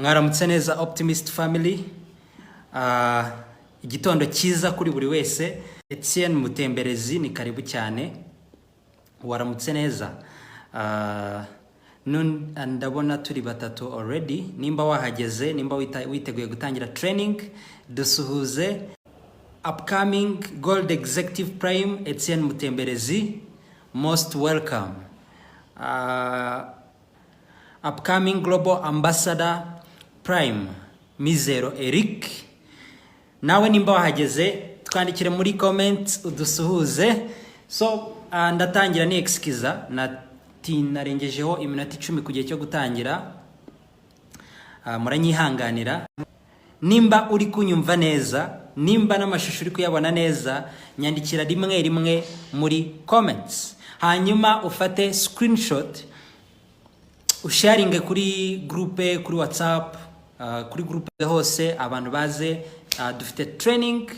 Mwaramutse neza Optimist Family. Igitondo cyiza kuri buri wese. Etienne Mutemberezi ni karibu cyane. Waramutse neza. Ndabona turi batatu already. Nimba wahageze, nimba witeguye gutangira training, dusuhuze upcoming Gold Executive Prime Etienne Mutemberezi. Most welcome. Upcoming Global Ambassador Prime Mizero Eric. Nawe nimba wahageze twandikire muri comments udusuhuze. So ndatangira ni exkiza narengejeho iminota 10 kugiye cyo gutangira. Muranyihanganira. Nimba uri kunyumva neza, nimba n'amashusho uri kuyabona neza, nyandikira rimwe muri comments. Hanyuma ufate screenshot usharinge kuri groupe, kuri WhatsApp, kuri groupe hose abantu baze. Dufite training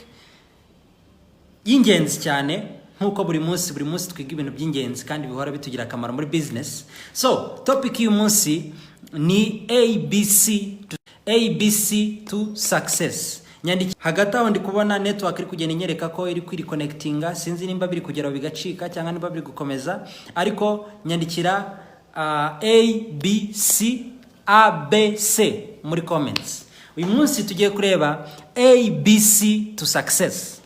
y'ingenzi cyane nkuko buri munsi twiga ibintu by'ingenzi kandi bihora bitugira akamaro muri business. So topic y'uyu munsi ni ABC to success. Nyandiki hagati aho ndi kubona network iri kugenda inyereka ko iri kwiriconnectinga, sinzi nimba biri kugera bigacika cyangwa nimba biri gukomeza, ariko nyandikira ABC muri comments. Uyu munsi tugiye kureba ABC to success.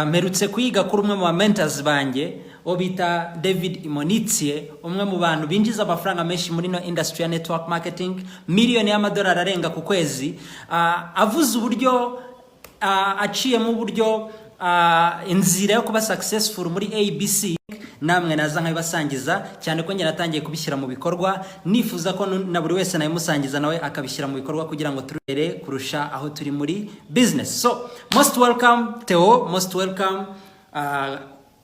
Merutse kwiga kuri umwe mu mentors banjye obita David Imonitsie, umwe mu bantu binjiza amafaranga menshi muri no industry ya network marketing, miliyoni y'amadolari arenga ku kwezi. Avuze uburyo aciye mu buryo inzira yo kuba successful muri ABC. Namwe naza nkabibasangiza cyane ko ngena natangiye kubishyira mu bikorwa, nifuza ko na buri wese nayimusangiza nawe akabishyira mu bikorwa kugira ngo turere kurusha aho turi muri business. So most welcome Theo, most welcome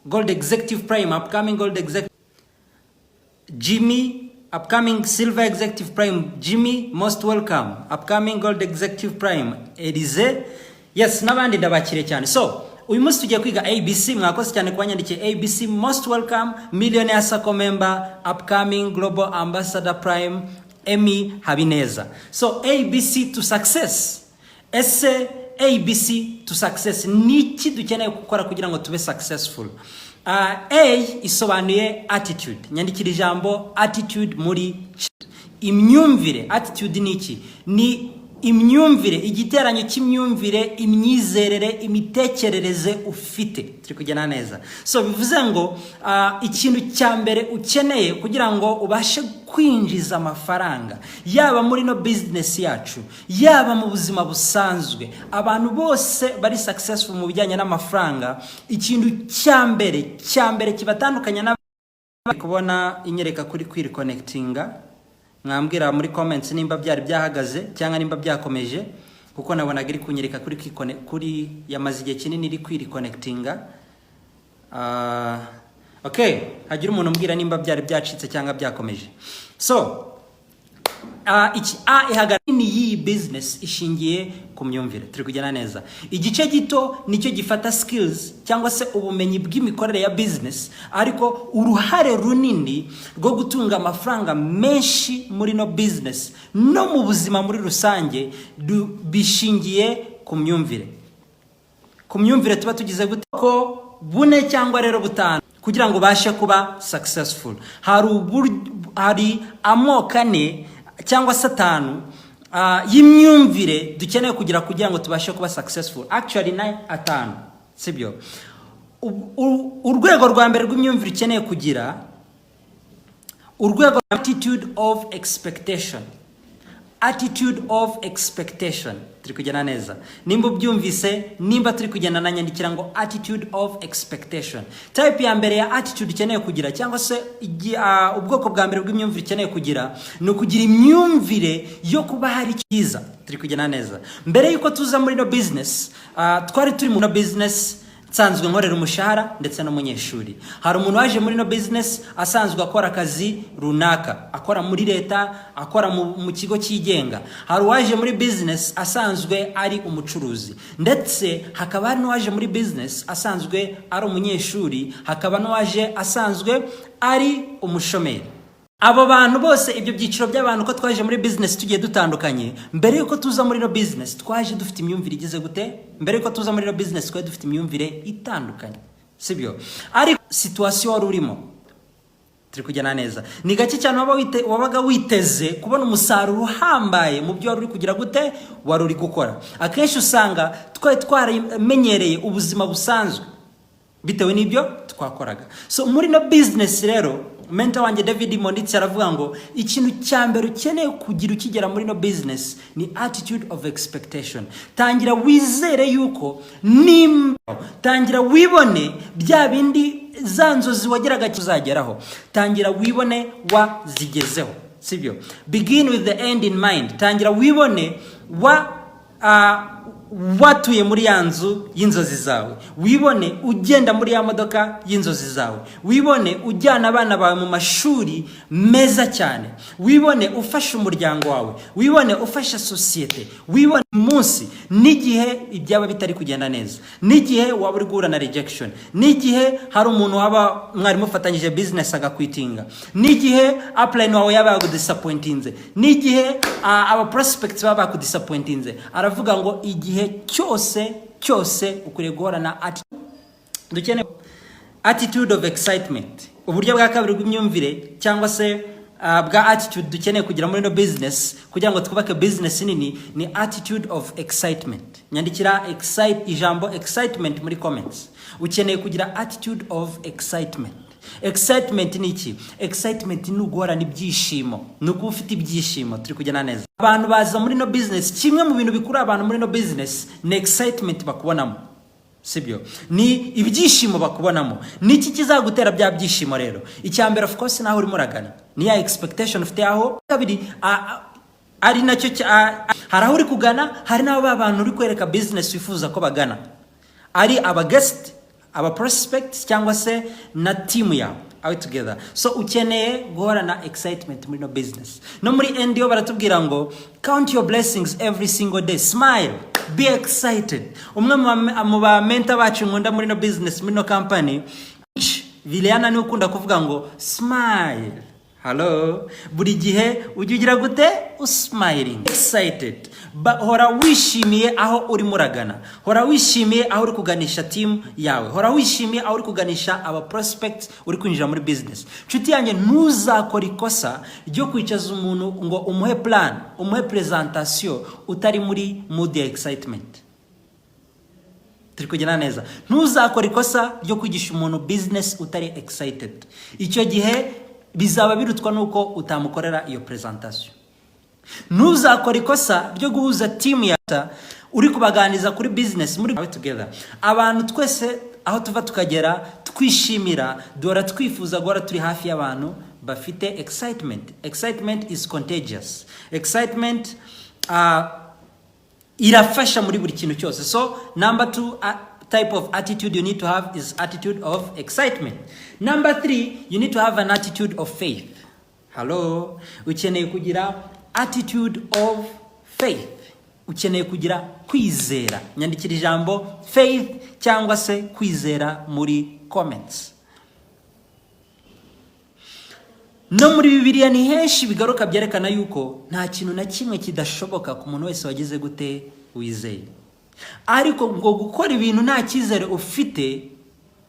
Gold Executive Prime, upcoming Gold Executive Jimmy, upcoming Silver Executive Prime Jimmy, most welcome. Upcoming Gold Executive Prime Elize. Yes, nabandi ndabakire cyane. So uyu munsi tugiye kwiga ABC. Mwakoze cyane kwanyandikiye ABC. Most welcome Millionaire Circle member, upcoming Global Ambassador Prime Emmy Habineza. So ABC to success. Ese ABC to success niki dukeneye gukora kugira ngo tube successful? A isobanuye attitude. Nyandikira ijambo attitude muri imyumvire. Attitude niki? Ni imyumvire, igiteranyo cy'imyumvire, imyizerere, imitekerereze ufite. Turi kujyana neza. So bivuze ngo ikintu cya mbere ukeneye kugira ngo ubashe kwinjiza amafaranga, yaba muri no business yacu, yaba mu buzima busanzwe, abantu bose bari successful mu bijyanye n'amafaranga, ikintu cya mbere kibatandukanya na kubona inyereka kuri kwiriconnectinga. Mwambwira muri comments nimba byari byahagaze cyangwa nimba byakomeje, kuko nabonaga iri kunyereka kuri yamaze igihe kinini iri kwiriconnectinga. Okay, hagira umuntu umbwira nimba byari byacitse cyangwa byakomeje. So ihagara ni iyi business ishingiye ku myumvire. Turi kujyana neza. Igice gito nicyo gifata skills cyangwa se ubumenyi bw'imikorere ya business, ariko uruhare runini rwo gutunga amafaranga menshi muri no business no mu buzima muri rusange bishingiye ku myumvire. Ku myumvire tuba tugize gute ko bune cyangwa rero butanu kugira ngo bashe kuba successful. Hari amoko ane cyangwa satanu y'imyumvire dukeneye kugira ngo tubashe kuba successful. Actually 9 sibyo. Urwego rwa mbere rw'imyumvire ukeneye kugira, urwego attitude of expectation. Attitude of expectation. Turi kujyana neza. Nimba byumvise, nimba turi kujyana na nyandikira ngo attitude of expectation. Type ya mbere ya attitude ukeneye kugira cyangwa se ubwoko bwa mbere bw'imyumvire ukeneye kugira no kugira imyumvire yo kuba hari cyiza. Turi kujyana neza. Mbere yuko tuza muri no business, twari turi mu no business sanzwe nkorera umushahara ndetse no munyeshuri. Hari umuntu waje muri no business asanzwe akora akazi runaka, akora muri leta, akora mu kigo cyigenga. Hari waje muri business asanzwe ari umucuruzi, ndetse hakaba hari n'uwaje muri business asanzwe ari umunyeshuri, hakaba n'uwaje asanzwe ari umushomeri. abo bantu bose ibyo byiciro by'abantu ko twaje muri business tugiye dutandukanye. Mbere yuko tuza muri no business twaje dufite imyumvire igize gute? Mbere yuko tuza muri no business twaje dufite imyumvire itandukanye, sibyo? Ari situation wari urimo turi kujyana neza, ni gake cyane wabaga witeze kubona umusaruro uhambaye mu byo wari uri kugira gute, wari uri gukora. Akenshi usanga twaramenyereye ubuzima busanzwe bitewe n'ibyo twakoraga. So muri no business rero mentor wanjye David Monditsi aravuga ngo ikintu cyambere ukeneye kugira ukigera muri no business ni attitude of expectation. Tangira wizere yuko tangira wibone bya bindi zanzozi wageraga kuzageraho, tangira wibone wazigezeho, sibyo? Begin with the end in mind. Tangira wibone watuye muri yanzu y'inzozi zawe, wibone ugenda muri ya modoka y'inzozi zawe, wibone ujyana abana bawe mu mashuri meza cyane, wibone ufasha umuryango wawe, wibone ufasha societe, wibone munsi n'igihe ibyaba bitari kugenda neza, n'igihe waba uri guhura na rejection, n'igihe hari umuntu waba mwari mufatanyije business agakwitinga, n'igihe upline wawe yaba yagudisappointinze, n'igihe aba prospects baba bakudisappointinze. Aravuga ngo igihe cyose ukwiye guhorana attitude of excitement. Uburyo bwa kabiri bw'imyumvire cyangwa se bwa attitude dukeneye kugira muri no business kugira ngo twubake business nini ni attitude of excitement. Nyandikira ijambo excitement muri comments. Ukeneye kugira attitude of excitement. Excitement ni iki? Excitement ni uguhorana ibyishimo, ni uko ufite ibyishimo. Turi kujyana neza. Abantu baza muri no business, kimwe mu bintu bikura abantu muri no business ni excitement bakubonamo, sibyo? Ni ibyishimo bakubonamo. Niki kizagutera bya byishimo rero? Icyambere of course naho uri muragana ni ya expectation ufite aho. Kabiri ari nacyo hari aho uri kugana, hari n'abo abantu uri kwereka business wifuza ko bagana, ari aba guest, aba prospects cyangwa se na team yawe all together. So ukeneye guhorana excitement muri no business. No muri NDO baratubwira ngo count your blessings every single day, smile, be excited. Umwe mu ba mentor bacu nkunda muri no business, muri no company, Viliana ni ukunda kuvuga ngo smile. Hello, buri gihe ugira gute? Smiling, excited. Hora wishimiye aho uri muragana, hora wishimiye aho uri kuganisha team yawe, hora wishimiye aho uri kuganisha aba prospects uri kwinjira muri business. Nshuti yanjye, ntuzakora ikosa ryo kwicaza umuntu ngo umuhe plan, umuhe presentation utari muri mood ya excitement. Turi kugena neza. Ntuzakora ikosa ryo kwigisha umuntu business utari excited. Icyo gihe bizaba birutwa nuko utamukorera iyo presentation. Ntuzakora ikosa ryo guhuza team yata uri kubaganiza kuri business muri together. Abantu twese aho tuva tukagera twishimira, dora twifuza guhora turi hafi y'abantu bafite excitement. Excitement is contagious. Excitement irafasha muri buri kintu cyose. So number 2 type of attitude you need to have is attitude of excitement. Number 3, you need to have an attitude of faith. Hello, ukeneye kugira attitude of faith. Ukeneye kugira kwizera. Nyandikira ijambo faith cyangwa se kwizera muri comments. No muri Bibiliya ni henshi bigaruka byerekana yuko nta kintu na kimwe kidashoboka ku muntu wese wagize gute wizeye. Ariko ngo gukora ibintu nta cyizere ufite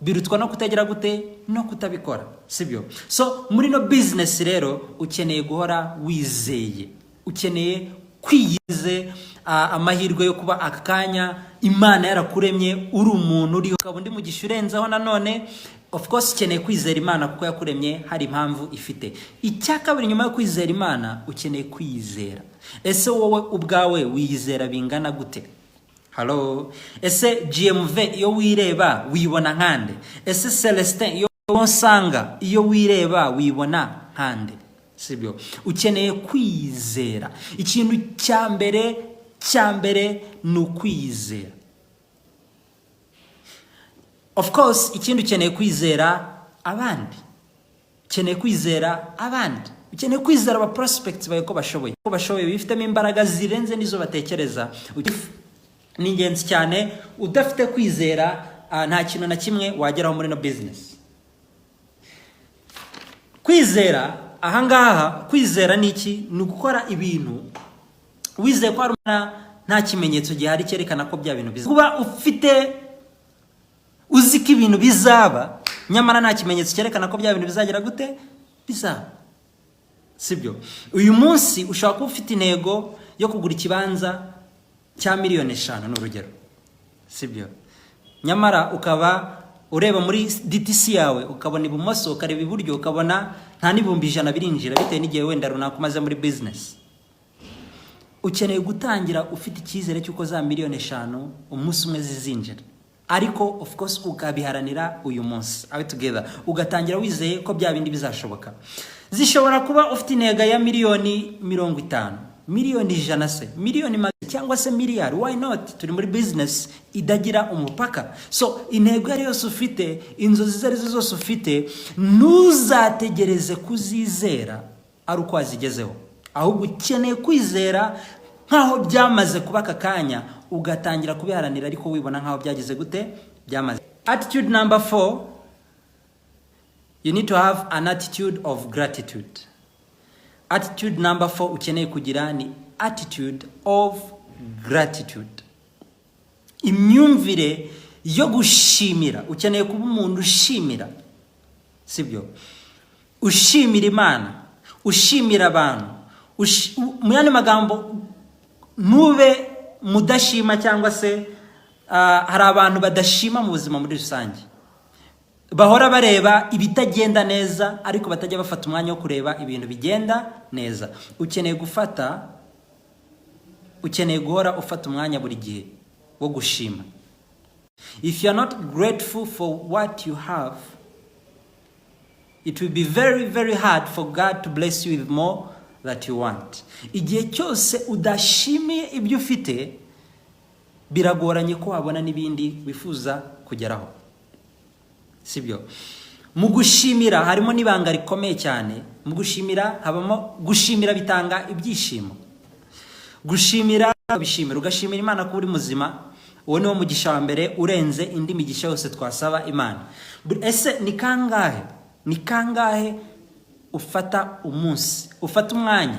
birutwa no kutagira gute no kutabikora, sibyo? So muri no business rero ukeneye guhora wizeye, ukeneye kwiyize amahirwe yo kuba akanya Imana yarakuremye uri umuntu uri kabundi mu gishurenzaho. Nanone of course ukeneye kwizera Imana kuko yakuremye hari impamvu ifite. Icyakabiri nyuma yo kwizera Imana ukeneye kwizera. Ese wowe ubwawe wiyizera bingana gute? Hello, ese GMV iyo wireba wibona nkande? Ese Celestin iyo wonsanga iyo wireba wibona nkande? Sibyo? Ukeneye kwizera. Ikintu cyambere ni ukwizera. Of course ikindi ukeneye kwizera abandi. Ukeneye kwizera abandi. Ukeneye kwizera aba prospects bawe ko bashoboye bifitemo imbaraga zirenze nizo batekereza. Ni ingenzi cyane. Udafite kwizera nta kintu na kimwe wageraho muri no business. Kwizera ahangaha kwizera niki ni gukora ibintu wizeye ko nta kimenyetso gihari cyerekana ko bya bintu bizaba. Kuba ufite uziko ibintu bizaba nyamara nta kimenyetso cyerekana ko bya bintu bizagera gute bizaba, sibyo? Uyu munsi ushaka kuba ufite intego yo kugura ikibanza cya miliyoni 5 n'urugero, sibyo? Nyamara ukaba ureba muri DTC yawe ukabona ibumoso ukareba iburyo ukabona nta n'ibihumbi 100 birinjira bitewe n'igihe wenda runaka umaze muri business. Ukeneye gutangira ufite icyizere cy'uko za miliyoni 5 umunsi umwe zizinjira, ariko of course ukabiharanira uyu munsi abe together, ugatangira wizeye ko bya bindi bizashoboka. Zishobora kuba ufite intego ya miliyoni 50, miliyoni 100 se, miliyoni cyangwa se miliyari, why not? Turi muri business idagira umupaka. So intego yari yose ufite, inzozi zari zose ufite, ntuzategereze kuzizera ari uko wazigezeho, ahubwo ukeneye kwizera nkaho byamaze kuba akanya, ugatangira kubiharanira ariko wibona nkaho byageze gute byamaze. Attitude number 4, you need to have an attitude of gratitude. Attitude number 4 ukeneye kugira ni attitude of gratitude. Imyumvire yo gushimira. Ukeneye kuba umuntu ushimira, sibyo? Ushimira Imana, ushimira abantu, mu yandi magambo nube mudashima cyangwa se hari abantu badashima mu buzima muri rusange, bahora bareba ibitagenda neza ariko batajya bafata umwanya wo kureba ibintu bigenda neza. Ukeneye guhora ufata umwanya buri gihe wo gushima. If you are not grateful for what you have, it will be very, very hard for God to bless you with more that you want. Igihe cyose udashimiye ibyo ufite, biragoranye ko wabona n'ibindi wifuza kugeraho, sibyo? Mu gushimira harimo n'ibanga rikomeye cyane. Mu gushimira habamo gushimira bitanga ibyishimo. Gushimira bishimira, ugashimira Imana ko uri muzima, uwo ni wo mugisha wa mbere urenze indi migisha yose twasaba Imana. Ese ni kangahe ufata umunsi, ufata umwanya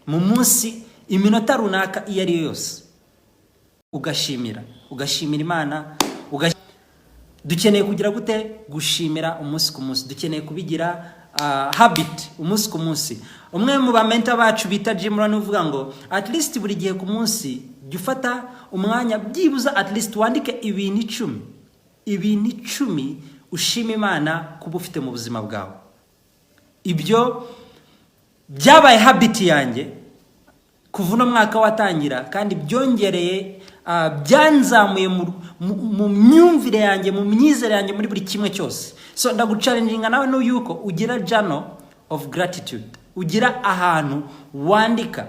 mu munsi iminota runaka iyo ari yose ugashimira Imana? Dukeneye kugira gute gushimira umunsi ku munsi, dukeneye kubigira habit umunsi ku munsi. Umwe mu bamenta bacu bita Jim Rohn uvuga ngo at least buri gihe ku munsi jya ufata umwanya byibuza at least wandike ibintu 10 ushima Imana kuba ufite mu buzima bwawe. Ibyo byabaye habit yanjye kuva no mwaka watangira, kandi byongereye byanzamuye mu myumvire yanjye, mu myizere yanjye muri buri kimwe cyose. So ndagucalenjinga nawe no yuko ugira journal of gratitude, ugira ahantu wandika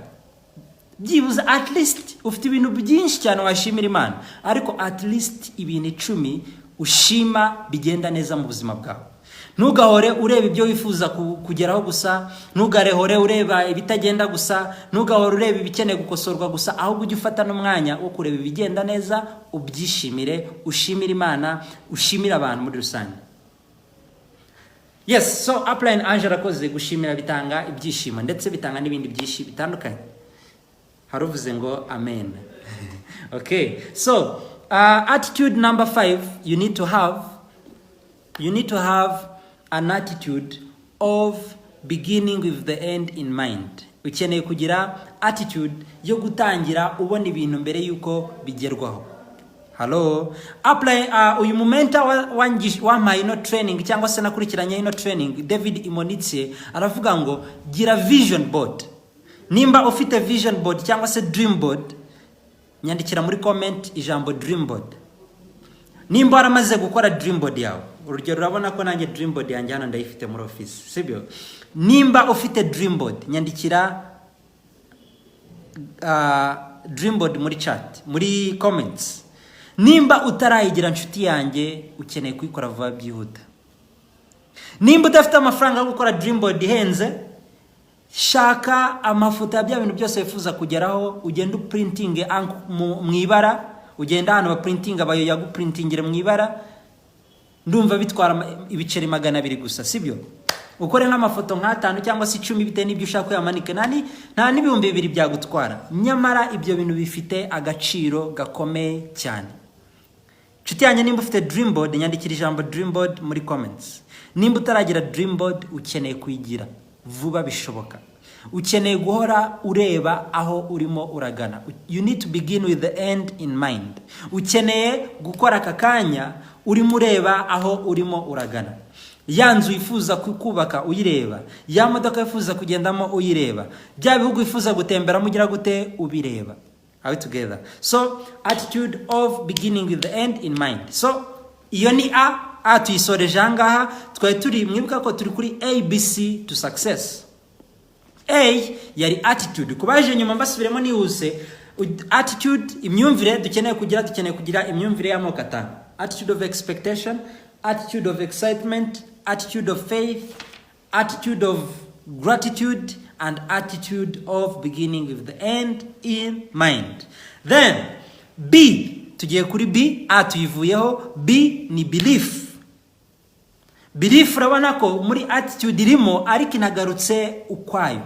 byibuza at least ufite ibintu byinshi cyane washimira Imana, ariko at least ibintu 10 ushima bigenda neza mu buzima bwawe. Ntugahore ureba ibyo wifuza kugeraho gusa, ntugahore ureba ibitagenda gusa, ntugahore ureba ibikeneye gukosorwa gusa, ahubwo ujye ufata n'umwanya wo kureba ibigenda neza, ubyishimire, ushimira Imana, ushimira abantu muri rusange. Yes, so Upline Angela koze gushimira bitanga ibyishimo ndetse bitanga n'ibindi byinshi bitandukanye. Haruvuze ngo amen. Okay, so attitude number 5, you need to have an attitude of beginning with the end in mind. Ukeneye kugira attitude yo gutangira ubona ibintu mbere yuko bigerwaho. Hello, apply uyu momenta wa ino training cyangwa se nakurikiranye ino training, David Imonitse aravuga ngo gira vision board. Nimba ufite vision board cyangwa se dream board, nyandikira muri comment ijambo dream board. Nimba waramaze gukora dream board yawe, urugero urabona ko nanjye dream board yanjye hano ndayifite muri office, sibyo? Nimba ufite dream board, nyandikira dream board muri chat, muri comments. Nimba utarayigira nshuti yanjye, ukeneye kuyikora vuba byihuta. Nimba udafite amafaranga yo gukora dream board ihenze, shaka amafoto ya bya bintu byose wifuza kugeraho, ugenda printing mu ibara, ugenda hano ba printing abayo yaguprintingire mu ibara. Ndumva bitwara ibiceri 200 gusa, sibyo? ukore nk'amafoto nk'atanu cyangwa se 10 bite n'ibyo ushaka kuyamanike nta n'ibihumbi 2 byagutwara. Nyamara ibyo bintu bifite agaciro gakomeye cyane. Nshuti yanjye, nimba ufite dream board, nyandikira ijambo dream board muri comments. Nimba utaragira dream board, ukeneye kuyigira vuba bishoboka. Ukeneye guhora ureba aho urimo uragana. You need to begin with the end in mind. Ukeneye gukora akakanya urimo ureba aho urimo uragana. Ya nzu wifuza kubaka uyireba, ya modoka wifuza kugendamo uyireba, bya bihugu wifuza gutemberamo ugira gute ubireba. Are we together? So attitude of beginning with the end in mind. So iyo ni a tuyisoreje ahangaha. Twari turi mwibuka ko turi kuri ABC to success. A yari attitude. Kubaje nyuma mbasubiremo nihuse. Attitude, imyumvire dukeneye kugira imyumvire y'amoko atanu. Attitude of expectation, attitude of excitement, attitude of faith, attitude of gratitude, and attitude of beginning with the end in mind. Then B, tugiye kuri B, A tuyivuyeho. B ni belief. Belief urabona ko muri attitude irimo ariko inagarutse ukwayo.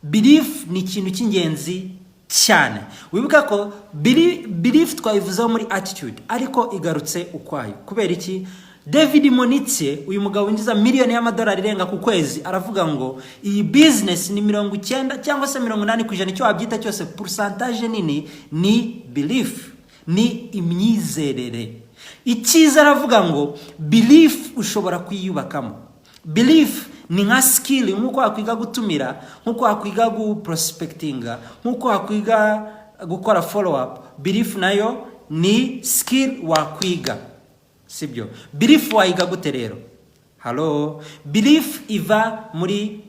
Belief ni ikintu cy'ingenzi cyane. Wibuka ko belief twayivuzeho muri attitude ariko igarutse ukwayo. Kubera iki? David Monitse, uyu mugabo winjiza miliyoni y'amadolari irenga ku kwezi, aravuga ngo iyi business ni 90 cyangwa se 80% cyo wabyita cyose, percentage nini ni belief, ni imyizerere. Ikiza aravuga ngo belief ushobora kwiyubakamo. Belief ni nka skill, nkuko wakwiga gutumira, nkuko wakwiga prospectinga, nkuko wakwiga gukora follow up. Belief nayo ni skill wakwiga. Sibyo? Belief wayiga gute rero? Hello? Belief iva muri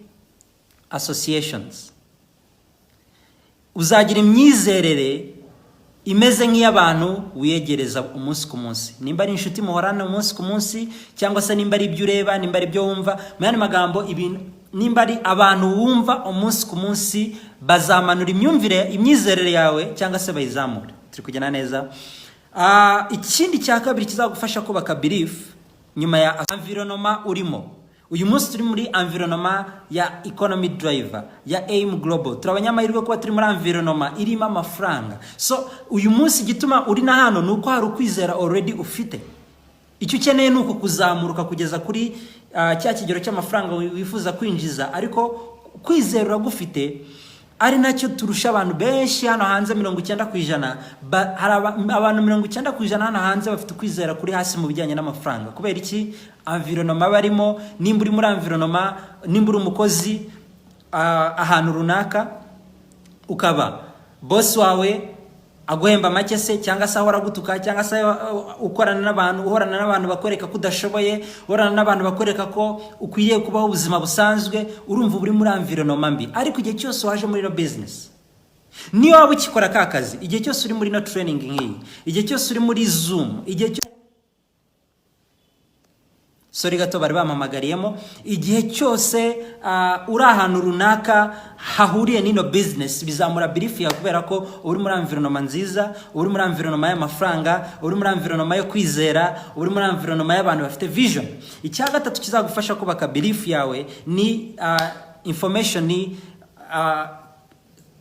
associations. Uzagira imyizerere imeze nk'iy'abantu wiyegereza umunsi ku munsi. Nimba ari inshuti muhorana umunsi ku munsi, cyangwa se nimba ari ibyo ureba, nimba ari ibyo wumva, mu yandi magambo ibintu, nimba ari abantu wumva umunsi ku munsi, bazamanura imyizerere yawe cyangwa se bayizamura. Turi kugena neza. Ikindi cya kabiri kizagufasha kubaka belief nyuma ya environment urimo. Uyu munsi turi muri environment ya economy driver ya AIM Global. Turabanyamahirwe kuba turi muri environment irimo amafaranga. So uyu munsi gituma uri na hano nuko hari ukwizera already ufite. Icyo ukeneye nuko kuzamuruka kugeza kuri cya kigero cy'amafaranga wifuza kwinjiza, ariko kwizera gufite ari nacyo turusha abantu benshi hano hanze 90%. Hari abantu 90% hano hanze bafite kwizera kuri hasi mu bijyanye n'amafaranga. Kubera iki? Environment barimo. Nimba uri muri environment, nimba uri umukozi ahantu runaka, ukaba boss wawe aguhemba make se, cyangwa se ahora gutuka, cyangwa se ukorana n'abantu, uhorana n'abantu bakwereka kudashoboye, uhorana n'abantu bakwereka ko ukwiye kubaho ubuzima busanzwe, urumva uri muri environment mbi. Ariko igihe cyose waje muri no business, niyo waba ukikora ka kazi, igihe cyose uri muri no training nk'iyi, igihe cyose uri muri Zoom, igihe sorry gato bari bamamagariyemo, igihe cyose uri ahantu runaka hahuriye n'ino business, bizamura belief ya kubera ko uri muri environment nziza, uri muri environment y'amafaranga, uri muri environment yo kwizera, uri muri environment y'abantu bafite vision. Icya gatatu kizagufasha kubaka belief yawe ni information, ni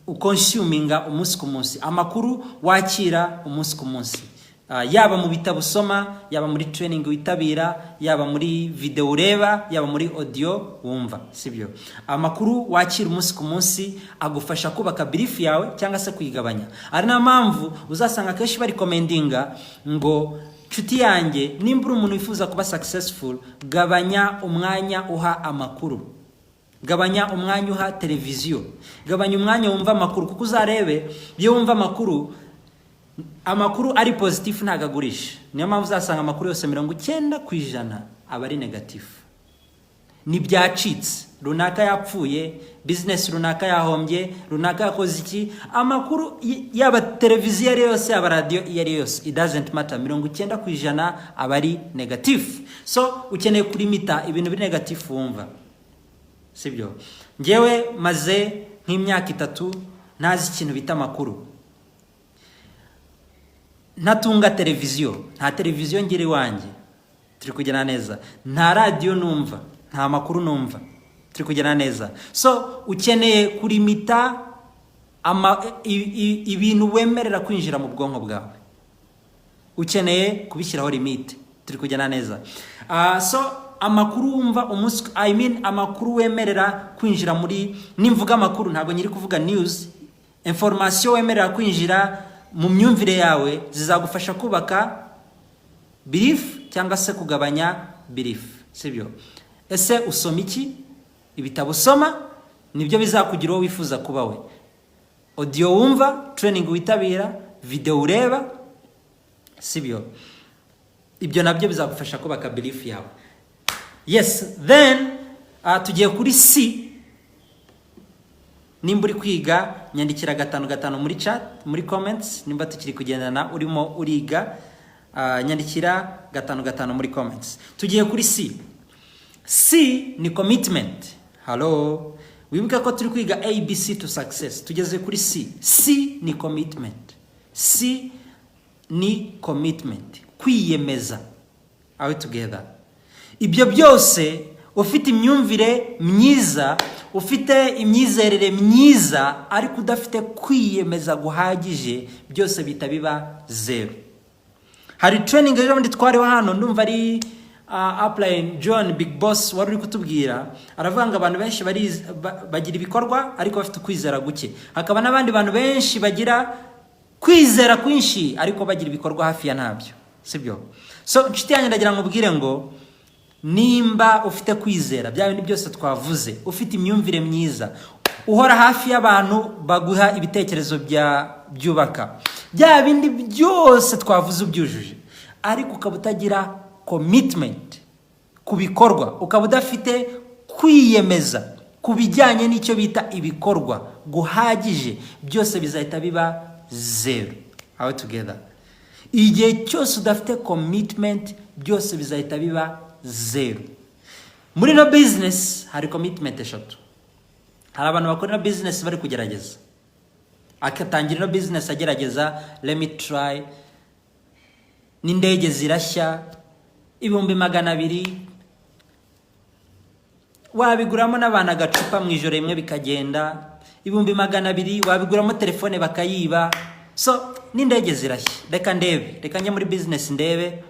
uconsuminga umunsi ku munsi, amakuru wakira umunsi ku munsi. Yaba mu bitabo usoma, yaba muri training witabira, yaba muri video ureba, yaba muri audio wumva, sibyo? Amakuru wakira umunsi ku munsi agufasha kubaka belief yawe cyangwa se kuyigabanya. Ari na mpamvu uzasanga keshi bari commendinga ngo nshuti yanjye, nimba umuntu wifuza kuba successful, gabanya umwanya uha amakuru, gabanya umwanya uha televiziyo, gabanya umwanya wumva amakuru, kuko uzarebe iyo wumva amakuru ari positive ntagagurisha. Niyo mpamvu uzasanga amakuru yose 90% aba ari negative. Ni byacitse, runaka yapfuye, business runaka yahombye, runaka yakoze iki, amakuru yaba televiziyo ari yose, yaba radio ari yose, it doesn't matter, 90% aba ari negative. So ukeneye kulimita ibintu biri negative wumva, sibyo? Ngewe maze nk'imyaka 3 ntazi ikintu bita amakuru. Natunga televiziyo, nta televiziyo ngiri wanje, turi kugena neza, nta radio numva, nta makuru numva. Turi kugena neza. So ukeneye kulimita ibintu wemerera kwinjira mu bwonko bwawe. Ukeneye kubishyiraho limite. Turi kugena neza. So amakuru wumva amakuru wemerera kwinjira muri, nimvuga amakuru ntabwo nyiri kuvuga news, information wemerera kwinjira mu myumvire yawe zizagufasha kubaka belief cyangwa se kugabanya belief, sibyo? Ese usoma iki? Ibitabo usoma nibyo bizakugira uwo wifuza kuba we. Audio wumva, training witabira, video ureba, sibyo? Ibyo nabyo bizagufasha kubaka belief yawe. Yes, then tugiye kuri C. Nimba uri kwiga nyandikira 5 muri chat, muri comments. Nimba tukiri kugendana urimo uriga nyandikira 5 muri comments. Tugiye kuri C. C ni commitment. Hello. Wibuka ko turi kwiga ABC to success. Tugeze kuri C. C ni commitment. C ni commitment. Kwiyemeza. Are we together? Ibyo byose ufite imyumvire myiza, ufite imyizerere myiza, ariko udafite kwiyemeza guhagije, byose bitabiba zero. Hari training ejo ndi twari hano, ndumva ari Upline John Big Boss wari uri kutubwira, aravuga ngo abantu benshi bagira ibikorwa ariko bafite kwizera guke. Hakaba n'abandi bantu benshi bagira kwizera kwinshi ariko bagira ibikorwa hafi ya ntabyo, sibyo? So inshuti yanjye ndagira ngo ubwire ngo nimba ufite kwizera, bya bindi byose twavuze, ufite imyumvire myiza, uhora hafi y'abantu baguha ibitekerezo byubaka, bya bindi byose twavuze ubyujuje, ariko ukaba utagira commitment ku bikorwa, ukaba udafite kwiyemeza ku bijyanye n'icyo bita ibikorwa guhagije, byose bizahita biba zero. How together? Igihe cyose udafite commitment, byose bizahita biba zero. Muri no business hari commitment eshatu. Hari abantu bakora no business bari kugerageza, akatangira no business agerageza, let me try, n'indege zirashya 200,000 wabiguramo n'abana gacupa mu ijoro rimwe bikagenda, 200,000 wabiguramo telefone bakayiba. So n'indege zirashya, reka ndebe, reka njye muri business ndebe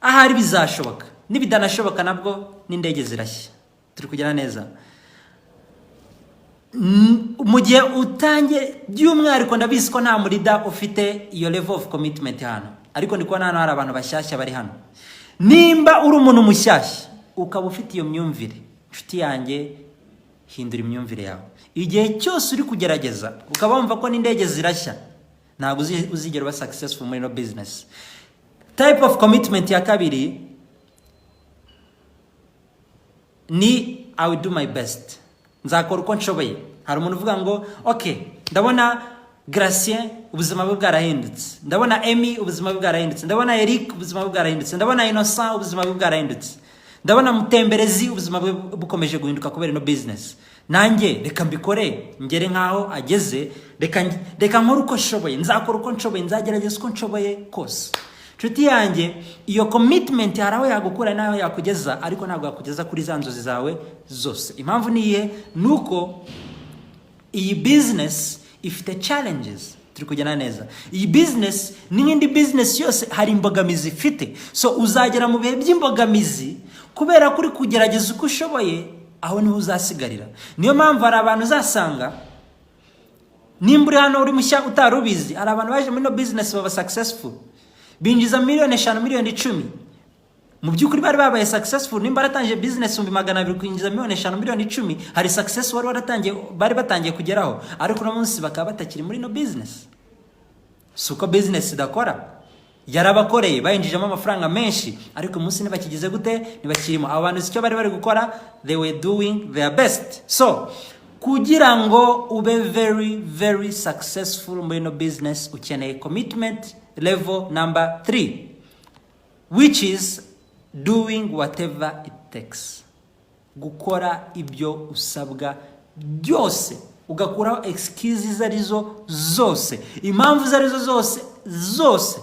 ahari bizashoboka, nibidanashoboka nabwo n'indege zirashya. Turi kugera neza. Mu gihe utange by'umwihariko ndabizi ko nta murida ufite iyo level of commitment hano, ariko ndiko hano hari abantu bashyashya bari hano. Nimba uri umuntu mushyashya ukaba ufite iyo myumvire, nshuti yanjye hindura imyumvire yawe. Igihe cyose uri kugerageza ukaba wumva ko n'indege zirashya, ntabwo uzigera uba successful muri no business. Type of commitment ya kabiri ni I will do my best. Nzakora uko nshoboye. Hari umuntu uvuga ngo okay, ndabona Gracien ubuzima bwe bwarahindutse, ndabona Emi ubuzima bwe bwarahindutse, ndabona Eric ubuzima bwe bwarahindutse, ndabona Innocent ubuzima bwe bwarahindutse, ndabona Mutemberezi ubuzima bwe bukomeje guhinduka kubera no business. Nanjye reka mbikore ngere nkaho ageze, reka nkora uko nshoboye, nzakora uko nshoboye, nzagerageza uko nshoboye kose. Nshuti yanjye, iyo commitment haraho yagukura nayo yakugeza, ariko ntabwo yakugeza kuri za nzozi zawe zose. Impamvu niye nuko iyi business ifite challenges. Turi kujyana neza. Iyi business n'indi business yose hari imbogamizi ifite. So uzagera mu bihe by'imbogamizi kubera kuri kugerageza uko ushoboye, aho niho uzasigarira. Niyo mpamvu hari abantu uzasanga nimburi hano uri mushya utarubizi, hari abantu baje muri no business baba successful, binjiza 5 miliyoni 10. Mu byukuri bari babaye successful, nimba aratangiye business 200,000 kwinjiza 5 miliyoni 10, hari success wari waratangiye, bari batangiye kugeraho, ariko no munsi bakaba batakiri muri no business. Suko business idakora, yarabakoreye bayinjijemo amafaranga menshi, ariko munsi nibakigize gute, nibakirimo. Abantu icyo bari gukora, they were doing their best. So kugira ngo ube very very successful muri no business, ukeneye commitment level number 3, which is doing whatever it takes. Gukora ibyo usabwa byose, ugakuraho excuses arizo zose, impamvu zarizo zose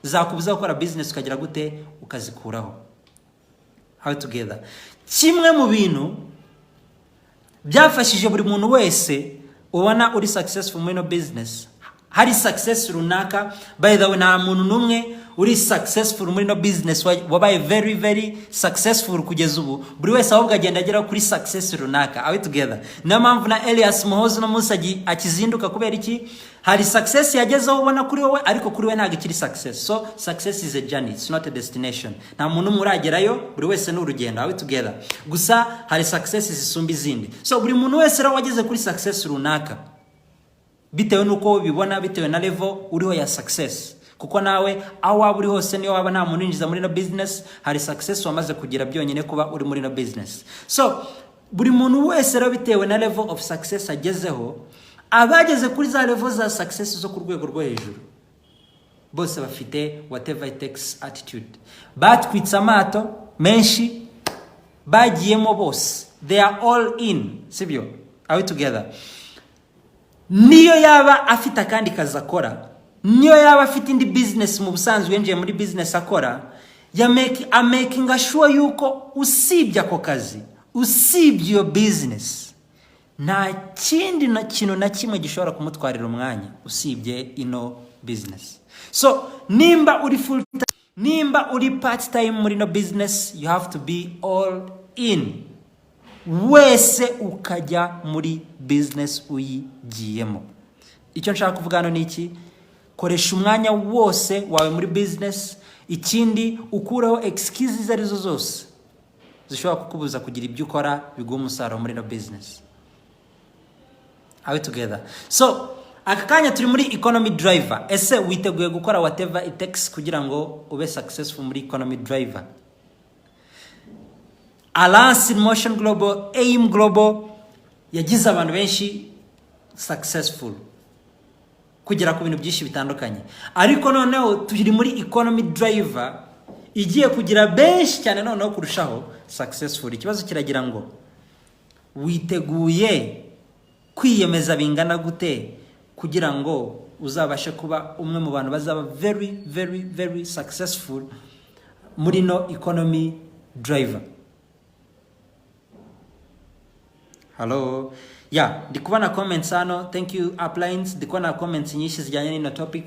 zakubuza gukora business, ukagira gute ukazikuraho. How together. Kimwe mu bintu byafashije buri muntu wese ubona uri successful muri no business. Hari success runaka, by the way, nta muntu numwe uri successful muri no business wabaye very very successful kugeza ubu. Buri wese ahubwo agenda agera kuri success runaka. Are we together? Na mpamvu na Elias Muhozi no Musaji akizinduka kubera iki? Hari success yagezeho ubona kuri wowe, ariko kuri we ntago ikiri success. So success is a journey, it's not a destination. Nta muntu muragerayo, buri wese n'urugendo. Are we together? Gusa hari success zisumba izindi. So buri muntu wese rawo wageze kuri success runaka, bitewe nuko bibona, bitewe na level uriho ya success. Kuko nawe aho waba uri hose niyo waba nta muntu ninjiza muri no business, hari success wamaze kugira byonyine kuba uri muri no business. So buri muntu wese rero bitewe na level of success agezeho, abageze kuri za level za success zo ku rwego rwo hejuru, bose bafite whatever it takes attitude. Batwitse amato menshi, bagiyemo bose, they are all in. Sibyo? Are we together? Niyo yaba afite kandi kazi akora, niyo yaba afite indi business mu busanzwe yenje muri business akora, making sure yuko usibye ako kazi, usibye your business, nta kindi na kintu na kimwe gishobora kumutwarira umwanya usibye ino business. So nimba uri full time, nimba uri part time muri no business, you have to be all in. Wese ukajya muri business uyigiyemo. Icyo nshaka kuvuga hano ni iki? Koresha umwanya wose wawe muri business. Ikindi ukuraho excuses arizo zose zishobora kukubuza kugira ibyo ukora biguha umusaruro muri no business. Are we together? So aka kanya turi muri economy driver. Ese witeguye gukora whatever it takes kugira ngo ube successful muri economy driver? Alliance in Motion Global, AIM Global yagize abantu benshi successful kugera ku bintu byinshi bitandukanye. Ariko noneho turi muri economy driver igiye kugira benshi cyane noneho kurushaho successful. Ikibazo kiragira ngo witeguye kwiyemeza bingana gute kugira ngo uzabashe kuba umwe mu bantu bazaba very very very successful muri no economy driver. Hello. Yeah, ndikubona comments hano. Thank you uplines. Ndikubona comments nyinshi zijyanye n'ino topic.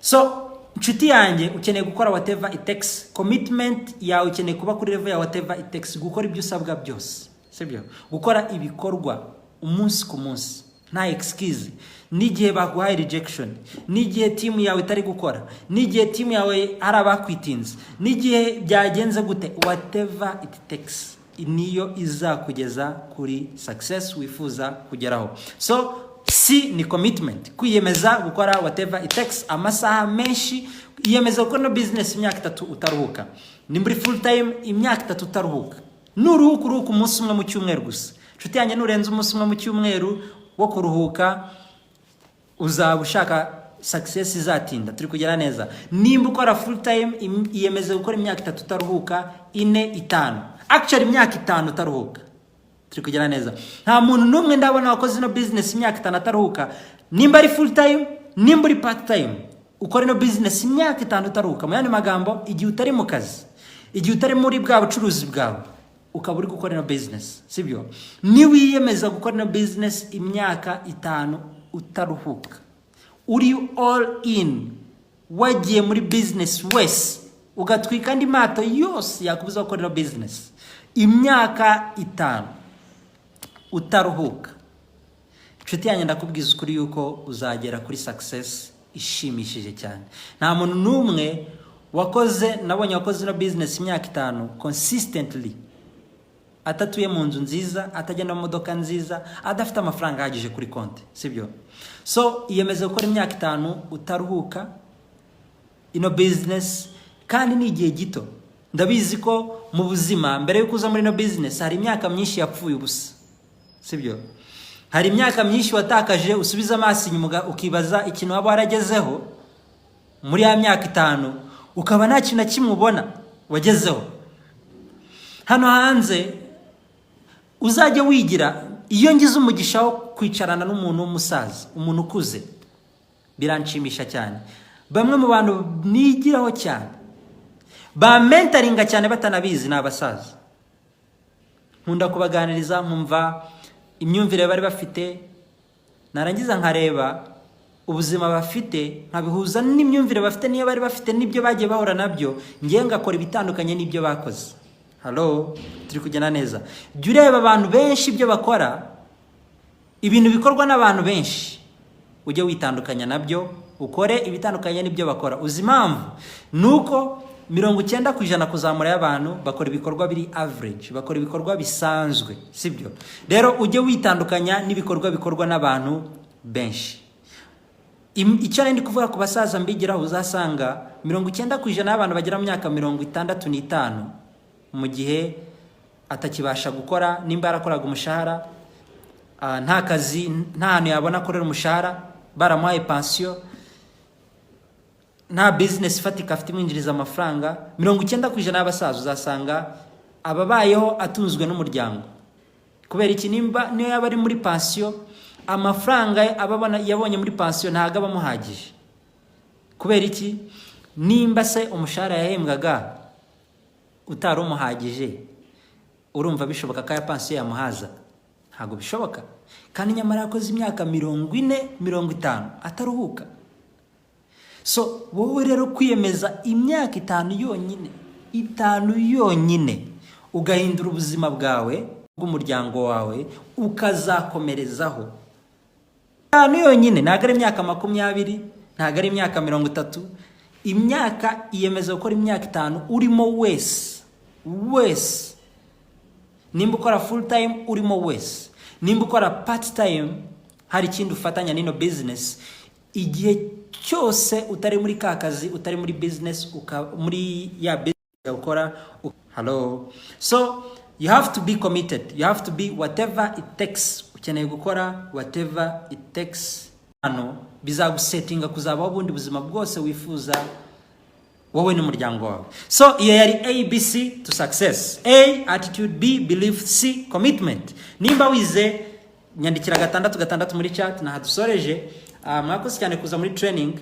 So, nshuti yanjye ukeneye gukora whatever it takes. Commitment yawe ukeneye kuba kuri level ya whatever it takes. Gukora ibyo usabwa byose. Sibyo? Gukora ibikorwa umunsi ku munsi. Nta excuse. N'igihe baguhaye rejection, n'igihe team yawe itari gukora, n'igihe team yawe hari abakwitinze, n'igihe byagenze gute, whatever it takes. Niyo izakugeza kuri success wifuza kugeraho. So ni commitment, kwiyemeza gukora whatever it takes, amasaha menshi, iyemeza gukora no business imyaka 3 utaruhuka. Ni muri full time imyaka 3 utaruhuka. Nuruhuka umunsi umwe mu cyumweru gusa. Nshuti yanjye nurenza umunsi umwe mu cyumweru wo kuruhuka, uzaba ushaka success izatinda. Turi kugera neza. Nimba ukora full time iyemeza gukora imyaka 3 utaruhuka, 4 5. Actually imyaka 5 utaruhuka. Turi kugera neza. Nta muntu numwe ndabona wakoze no business imyaka 5 utaruhuka. Nimba ari full time, nimba ari part time, ukora no business imyaka 5 utaruhuka. Mu yandi magambo, igihe utari mu kazi, igihe utari muri bwa bucuruzi bwawe, ukaba uri gukora no business. Sibyo? Ni wiyemeza gukora no business imyaka 5 utaruhuka, uri all in, wagiye muri business wese, ugatwika andi mato yose yakubuza gukora no business imyaka 5 utaruhuka. Nshuti yanjye ndakubwiza ukuri yuko uzagera kuri success ishimishije cyane. Nta muntu numwe nabonye wakoze no business imyaka 5 consistently atatuye mu nzu nziza, atajya mu modoka nziza, adafite amafaranga ahagije kuri konti. Sibyo? So iyemeza gukora imyaka 5 utaruhuka ino business, kandi ni igihe gito. Ndabizi ko mu buzima mbere yo kuza muri no business hari imyaka myinshi yapfuye ubusa. Sibyo? Hari imyaka myinshi watakaje usubiza amaso inyuma ukibaza ikintu waba waragezeho muri ya myaka 5 ukaba nta kintu kimwe ubona wagezeho. Hano hanze uzajya wigira, iyo ngize umugisha wo kwicarana n'umuntu w'umusaza, umuntu ukuze, biranshimisha cyane. Bamwe mu bantu nigiraho cyane ba mentoringa cyane batanabizi n'abasaza. Nkunda kubaganiriza nkumva imyumvire bari bafite, narangiza nkareba ubuzima bafite nkabihuza n'imyumvire bafite niyo bari bafite n'ibyo bagiye bahura nabyo, ngiye ngakora ibitandukanye n'ibyo bakoze. Hello, turi kugena neza. Jya ureba abantu benshi ibyo bakora, ibintu bikorwa n'abantu benshi, ujye witandukanya nabyo, ukore ibitandukanye n'ibyo bakora. Uzi impamvu? Nuko 90% kuzamura y'abantu bakora ibikorwa biri average, bakora ibikorwa bisanzwe, sibyo? Rero ujye witandukanya n'ibikorwa bikorwa n'abantu benshi. Icyo ndi kuvuga ku basaza mbigira uzasanga 90% y'abantu bagera mu myaka 65 mu gihe atakibasha gukora, nimba arakoraga umushahara nta kazi, nta hantu yabona akorera umushahara, baramuhaye pension, nta business fatika afite imwinjiriza amafaranga, 90% y'abasaza uzasanga ababayeho atunzwe n'umuryango. Kubera iki? Nimba niyo yaba ari muri pension, amafaranga ababona yabonye muri pension ntaga bamuhagije. Kubera iki? Nimba se umushahara yahembwaga utari umuhagije, urumva bishoboka ko ya pension yamuhaza? Ntago bishoboka. Kandi nyamara yakoze imyaka 40-50 ataruhuka. So wowe rero kwiyemeza imyaka 5 yonyine ugahindura ubuzima bwawe bw'umuryango wawe ukazakomerezaho. 5 yonyine, ntago ari imyaka 20, ntago ari imyaka 30. Imyaka iyemeza gukora imyaka 5 urimo wese. Nimba ukora full time urimo wese, nimba ukora part time hari ikindi ufatanya n'ino business, igihe cyose utari muri kakazi, utari muri business, muri ya business ukora. Hello, so you have to be committed, you have to be whatever it takes. Ukeneye gukora whatever it takes, bizagusettinga kuzabaho ubundi buzima bwose wifuza wowe n'umuryango wawe. So iyo yari ABC to success. A, attitude. B, belief. C, commitment. Nimba wize nyandikira 6 muri chat na hadusoreje. Mwakoze cyane kuza muri training.